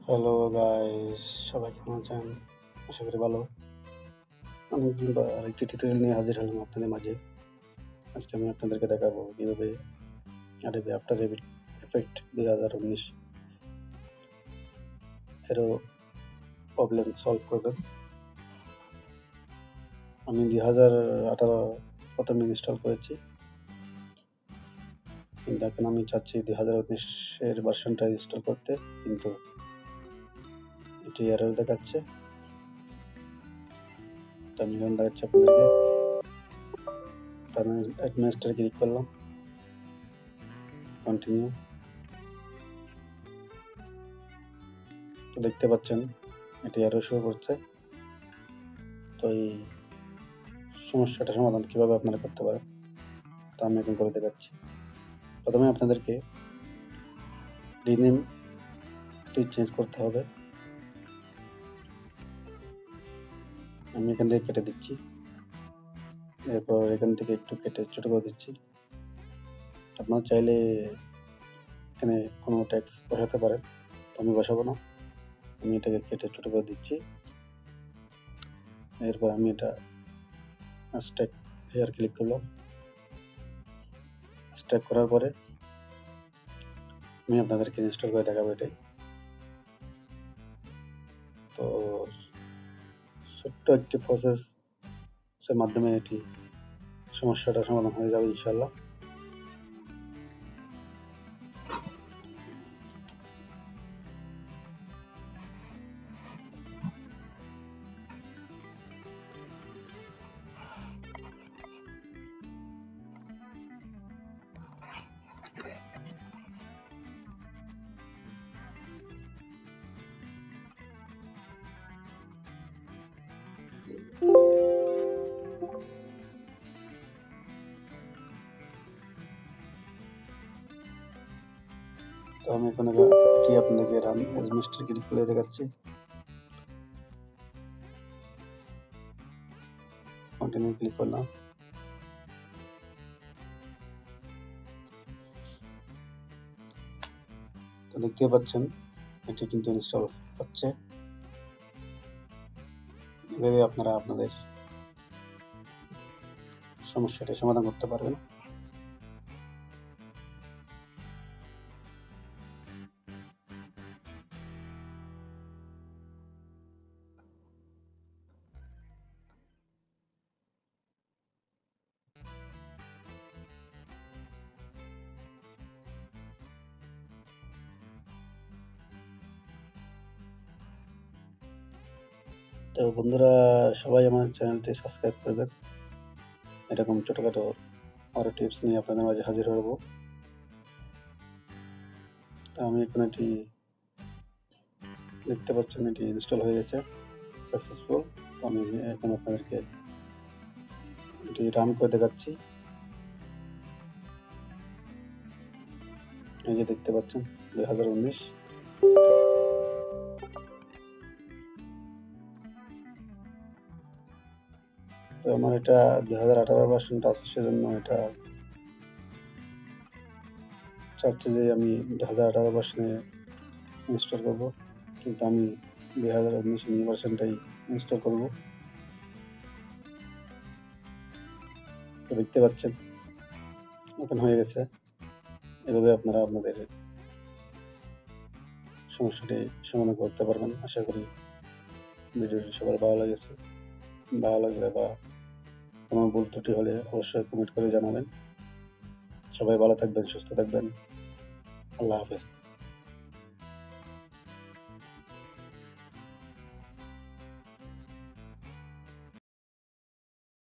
Hello guys, সবাই কেমন আছেন? আশা করি ভালো। অনেকদিন পর আরেকটি টিউটোরিয়াল নিয়ে হাজির হলাম আপনাদের মাঝে। আজকে আমি আপনাদেরকে দেখাবো কিভাবে অ্যাডোবি আফটার এফেক্ট 2019 এরও প্রবলেম সলভ করবেন। আমি 2018 প্রথমে ইনস্টল করেছি, কিন্তু এখন আমি চাচ্ছি 2019 এর ভার্সনটা ইনস্টল করতে, কিন্তু এটি এরর দেখাচ্ছে। তো আমি এখন দেখাচ্ছি আপনাদেরকে। অ্যাডমিনিস্ট্রেটর ক্লিক করলাম, কন্টিনিউ। তো দেখতে পাচ্ছেন এটি এরর শো করছে। তো এই সমস্যাটা সমাধান কিভাবে আপনারা করতে পারেন তা আমি এখন করে দেখাচ্ছি। প্রথমে আপনাদেরকে রিনেমটি চেঞ্জ করতে হবে। আমি এখান থেকে কেটে দিচ্ছি, এরপর এখান থেকে একটু কেটে ছোট করে দিচ্ছি। আপনারা চাইলে এখানে কোনো ট্যাক্স বসাতে পারেন, তো আমি বসাবো না। আমি এটাকে কেটে ছোট করে দিচ্ছি। এরপর আমি এটা স্ট্যাক হেয়ার ক্লিক করলাম। স্ট্যাক করার পরে আমি আপনাদেরকে ইনস্টল করে দেখাবো এটাই। তো ছোট্ট একটি প্রসেসের মাধ্যমে এটি সমস্যাটা সমাধান হয়ে যাবে ইনশাল্লাহ। তো আমি এখন এটি আপনাকে রান এজ মিস্টার ক্লিক করে দেখাচ্ছি। কন্টিনিউ ক্লিক করলাম। তো দেখতে পাচ্ছেন এটি কিন্তু ইনস্টল হচ্ছে। এভাবে আপনারা আপনাদের সমস্যাটি সমাধান করতে পারবেন। তো বন্ধুরা, সবাই আমার চ্যানেলটি সাবস্ক্রাইব করবেন। এরকম ছোটখাটো আরো টিপস নিয়ে আপনাদের মাঝে হাজির হব। তো আমি এখন এটি দেখতে পাচ্ছেন এটি ইনস্টল হয়ে গেছে সাকসেসফুল। তো আমি এখন আপনাদেরকে এটি রান করে দেখাচ্ছি। এই যে দেখতে পাচ্ছেন 2019। তো আমার এটা 2018 ভার্সনটা আছে, সেজন্য এটা চাচ্ছে যে আমি 2018 ভার্সনে ইনস্টল করব, কিন্তু আমি 2019 নিউ ভার্সনটাই ইনস্টল করব। তো দেখতে পাচ্ছেন ওপেন হয়ে গেছে। এভাবে আপনারা আপনাদের সমস্যাটি সমাধান করতে পারবেন। আশা করি ভিডিওটি সবার ভালো লেগেছে। ভালো লাগলে বা কোনো ভুল ত্রুটি হলে অবশ্যই কমেন্ট করে জানাবেন। সবাই ভালো থাকবেন, সুস্থ থাকবেন। আল্লাহ হাফেজ।